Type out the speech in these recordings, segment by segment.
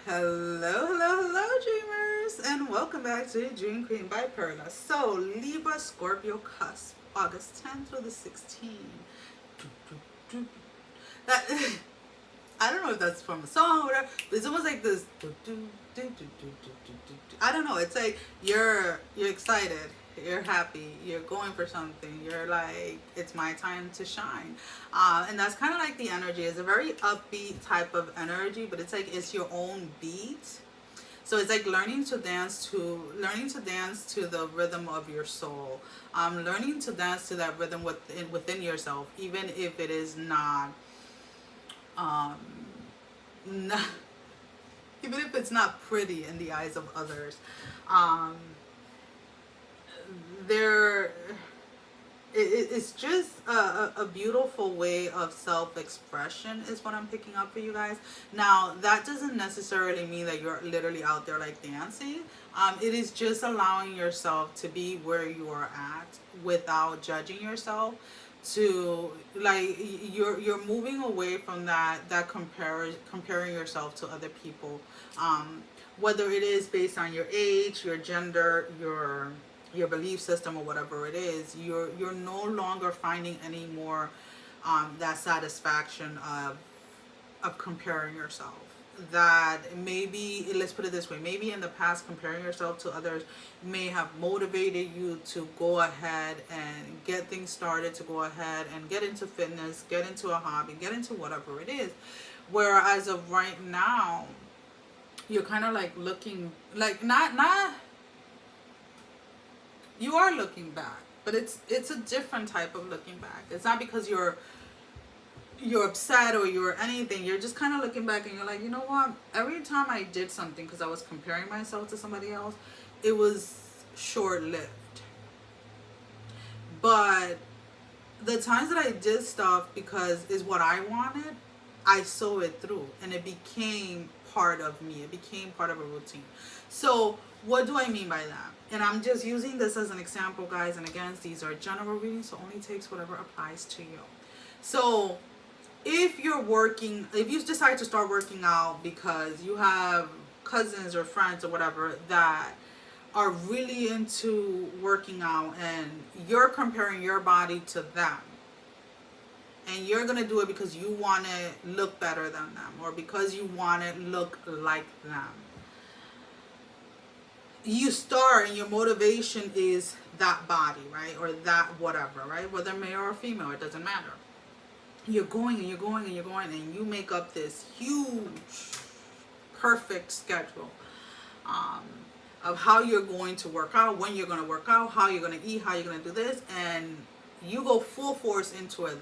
Hello, dreamers, and welcome back to Dream Queen by Perla'S. So, Libra, Scorpio Cusp, August 10th through the 16th. That I don't know if that's from a song or whatever, but it's almost like this. I don't know. It's like you're excited, you're happy, you're going for something. You're like, it's my time to shine, and that's kind of like the energy. It's a very upbeat type of energy, but it's like it's your own beat. So it's like learning to dance to the rhythm of your soul. Learning to dance to that rhythm within yourself, even if it is not, not even if it's not pretty in the eyes of others. There it's just a beautiful way of self-expression is what I'm picking up for you guys. Now, that doesn't necessarily mean that you're literally out there like dancing. It is just allowing yourself to be where you are at without judging yourself, to like you're moving away from that comparing yourself to other people, whether it is based on your age, your gender, your belief system, or whatever it is. You're no longer finding any more that satisfaction of comparing yourself. That maybe, let's put it this way, maybe in the past comparing yourself to others may have motivated you to go ahead and get things started, to go ahead and get into fitness, get into a hobby, get into whatever it is. Whereas of right now, you're kind of like looking, like not you are looking back, but it's a different type of looking back. It's not because you're upset or you're anything. You're just kind of looking back and you're like, you know what, every time I did something because I was comparing myself to somebody else, it was short-lived. But the times that I did stuff because is what I wanted, I saw it through and it became part of me. It became part of a routine. So what do I mean by that? And I'm just using this as an example, guys, and again, these are general readings, so only takes whatever applies to you. So if you decide to start working out because you have cousins or friends or whatever that are really into working out, and you're comparing your body to them, and you're going to do it because you want to look better than them, or because you want to look like them, you start and your motivation is that body, right? Or that whatever, right? Whether male or female, it doesn't matter. You're going and you're going and you're going, and you make up this huge, perfect schedule of how you're going to work out, when you're going to work out, how you're going to eat, how you're going to do this, and you go full force into it.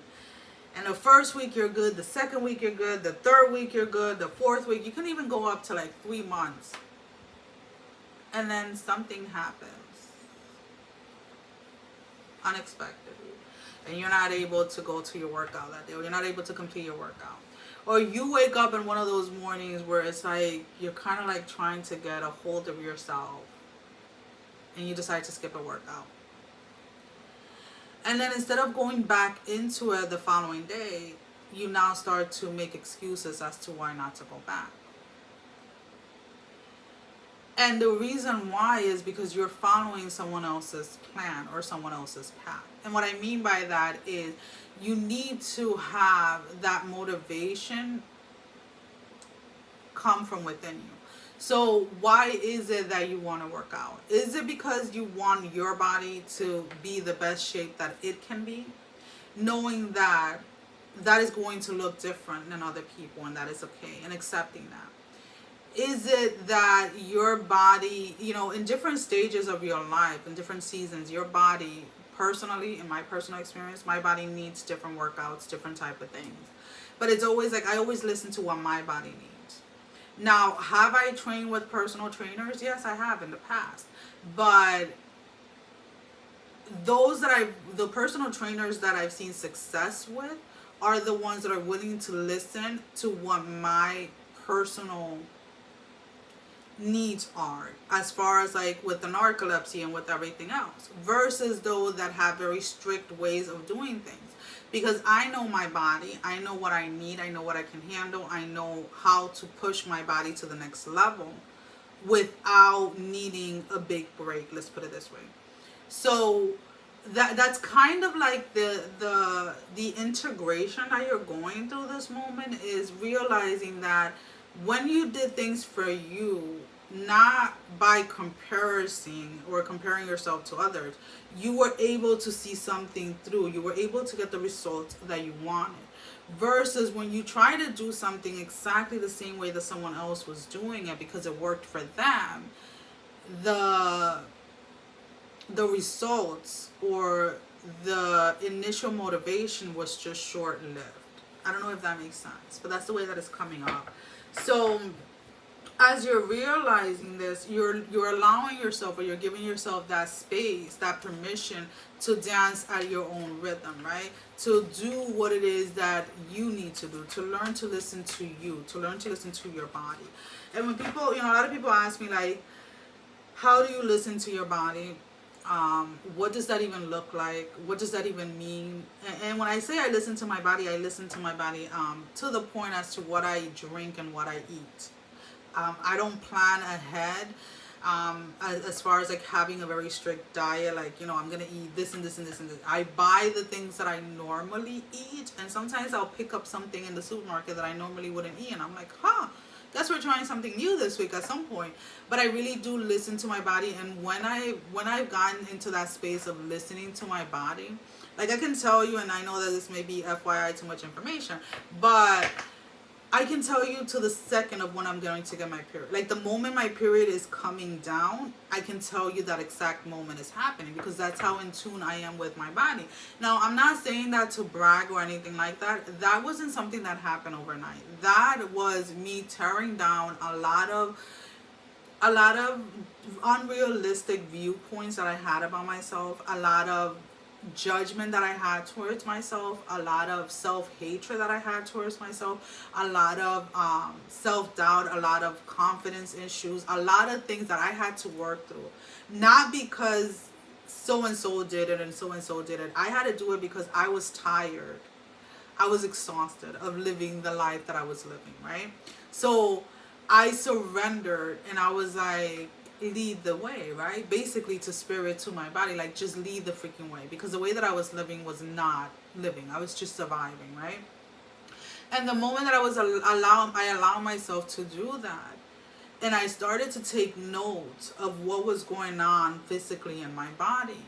And the first week you're good, the second week you're good, the third week you're good, the fourth week, you can even go up to like 3 months. And then something happens unexpectedly, and you're not able to go to your workout that day, or you're not able to complete your workout. Or you wake up in one of those mornings where it's like you're kind of like trying to get a hold of yourself, and you decide to skip a workout. And then instead of going back into it the following day, you now start to make excuses as to why not to go back. And the reason why is because you're following someone else's plan or someone else's path. And what I mean by that is you need to have that motivation come from within you. So why is it that you want to work out? Is it because you want your body to be the best shape that it can be, knowing that that is going to look different than other people, and that is okay, and accepting that? Is it that your body, in different stages of your life, in different seasons, your body, personally, in my personal experience, my body needs different workouts, different type of things. But it's always like, I always listen to what my body needs. Now, have I trained with personal trainers? Yes, I have in the past. But the personal trainers that I've seen success with are the ones that are willing to listen to what my personal needs are, as far as like with the narcolepsy and with everything else, versus those that have very strict ways of doing things. because I know my body. I know what I need. I know what I can handle. I know how to push my body to the next level without needing a big break. Let's put it this way. So that's kind of like the integration that you're going through this moment, is realizing that when you did things for you, not by comparison or comparing yourself to others, you were able to see something through. You were able to get the results that you wanted. Versus when you try to do something exactly the same way that someone else was doing it because it worked for them, the results or the initial motivation was just short-lived. I don't know if that makes sense, but that's the way that it's coming up. So as you're realizing this, you're allowing yourself, or you're giving yourself that space, that permission to dance at your own rhythm, right? To do what it is that you need to do, to learn to listen to you, to learn to listen to your body. And when people, a lot of people ask me, like, how do you listen to your body? What does that even look like? What does that even mean? And when I say I listen to my body, I listen to my body to the point as to what I drink and what I eat. I don't plan ahead as far as like having a very strict diet, like, I'm gonna eat this and this and this and this. I buy the things that I normally eat, and sometimes I'll pick up something in the supermarket that I normally wouldn't eat, and I'm like, guess we're trying something new this week at some point. But I really do listen to my body, and when I've gotten into that space of listening to my body, like, I can tell you, and I know that this may be FYI too much information, but I can tell you to the second of when I'm going to get my period. Like, the moment my period is coming down, I can tell you that exact moment is happening, because that's how in tune I am with my body. Now, I'm not saying that to brag or anything like that. That wasn't something that happened overnight. That was me tearing down a lot of unrealistic viewpoints that I had about myself, a lot of judgment that I had towards myself, a lot of self-hatred that I had towards myself, a lot of self-doubt, a lot of confidence issues, a lot of things that I had to work through. Not because so-and-so did it and so-and-so did it. I had to do it because I was tired. I was exhausted of living the life that I was living, right? So I surrendered, and I was like, lead the way, right? Basically, to spirit, to my body, like, just lead the freaking way, because the way that I was living was not living. I was just surviving, right? And the moment that I allowed myself to do that, and I started to take note of what was going on physically in my body,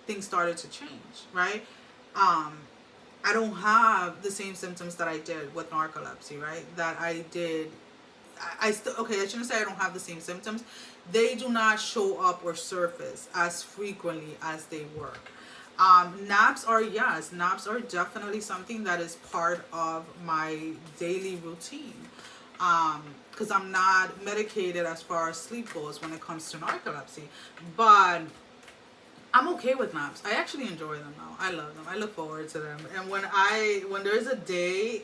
things started to change, right? I don't have the same symptoms that I did with narcolepsy, right? That I did. I shouldn't say I don't have the same symptoms. They do not show up or surface as frequently as they were. Naps are definitely something that is part of my daily routine. Because I'm not medicated as far as sleep goes when it comes to narcolepsy. But I'm okay with naps. I actually enjoy them now. I love them. I look forward to them. And when there's a day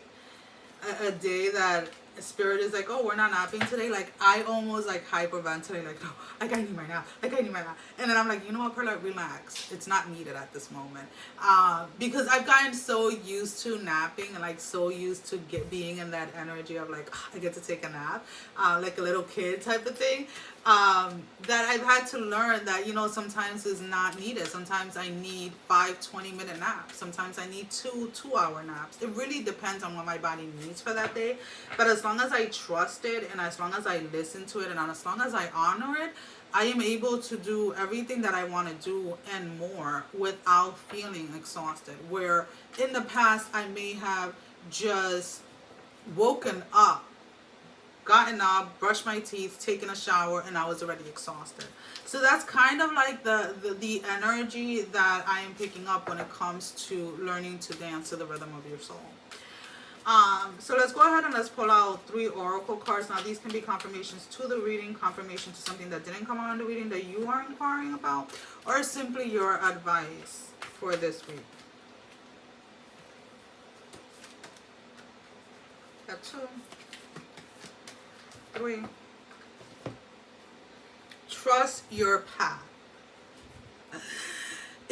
that spirit is like, oh, we're not napping today, like, I almost like hyperventilate, like, no, like, I need my nap, and then I'm like, you know what, Perla, relax, it's not needed at this moment, because I've gotten so used to napping, and like so used to being in that energy of like, I get to take a nap, like a little kid type of thing, that I've had to learn that, sometimes is not needed. Sometimes I need 5 20-minute naps. Sometimes I need 2-hour naps. It really depends on what my body needs for that day. But as long as I trust it, and as long as I listen to it, and as long as I honor it, I am able to do everything that I want to do and more without feeling exhausted. Where in the past, I may have just woken up, gotten up, brushed my teeth, taken a shower, and I was already exhausted. So that's kind of like the energy that I am picking up when it comes to learning to dance to the rhythm of your soul. So let's go ahead and let's pull out 3 oracle cards. Now, these can be confirmations to the reading, confirmation to something that didn't come out in the reading that you are inquiring about, or simply your advice for this week. Got 2, 3. Trust your path.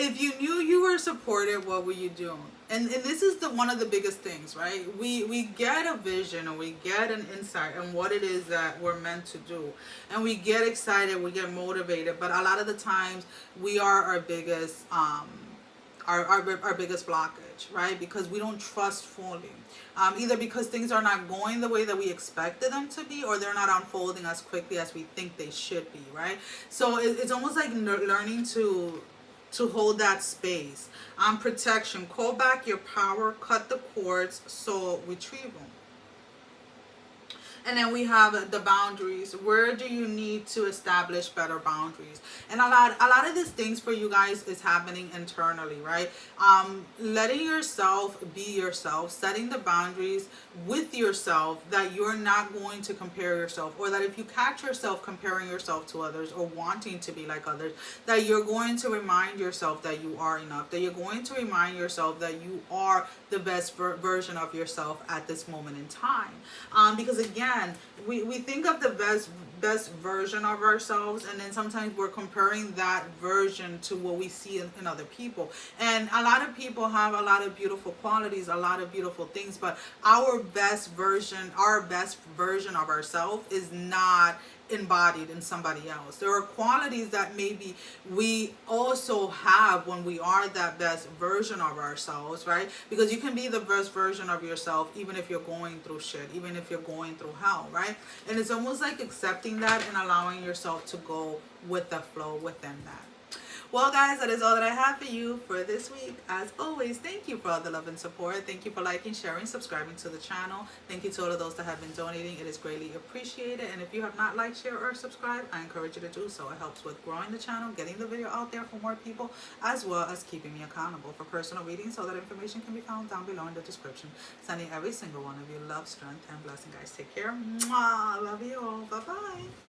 if you knew you were supported, what would you do? And this is one of the biggest things, right? We get a vision, or we get an insight on what it is that we're meant to do, and we get excited, we get motivated, but a lot of the times we are our biggest our biggest blockage, right? Because we don't trust fully. Either because things are not going the way that we expected them to be, or they're not unfolding as quickly as we think they should be, right? So it's almost like learning to hold that space. Protection, call back your power, cut the cords, soul retrieval. And then we have the boundaries. Where do you need to establish better boundaries? And a lot of these things for you guys is happening internally, right? Letting yourself be yourself, setting the boundaries with yourself, that you're not going to compare yourself, or that if you catch yourself comparing yourself to others or wanting to be like others, that you're going to remind yourself that you are enough, that you're going to remind yourself that you are the best version of yourself at this moment in time. Because again, we think of the best version of ourselves, and then sometimes we're comparing that version to what we see in other people. And a lot of people have a lot of beautiful qualities, a lot of beautiful things, but our best version of ourselves is not embodied in somebody else. There are qualities that maybe we also have when we are that best version of ourselves, right? Because you can be the best version of yourself even if you're going through shit, even if you're going through hell, right? And it's almost like accepting that and allowing yourself to go with the flow within that. Well, guys, that is all that I have for you for this week. As always, thank you for all the love and support. Thank you for liking, sharing, subscribing to the channel. Thank you to all of those that have been donating. It is greatly appreciated. And if you have not liked, share, or subscribed, I encourage you to do so. It helps with growing the channel, getting the video out there for more people, as well as keeping me accountable for personal readings. So that information can be found down below in the description. Sending every single one of you love, strength, and blessing, guys. Take care. Mwah. Love you all. Bye-bye.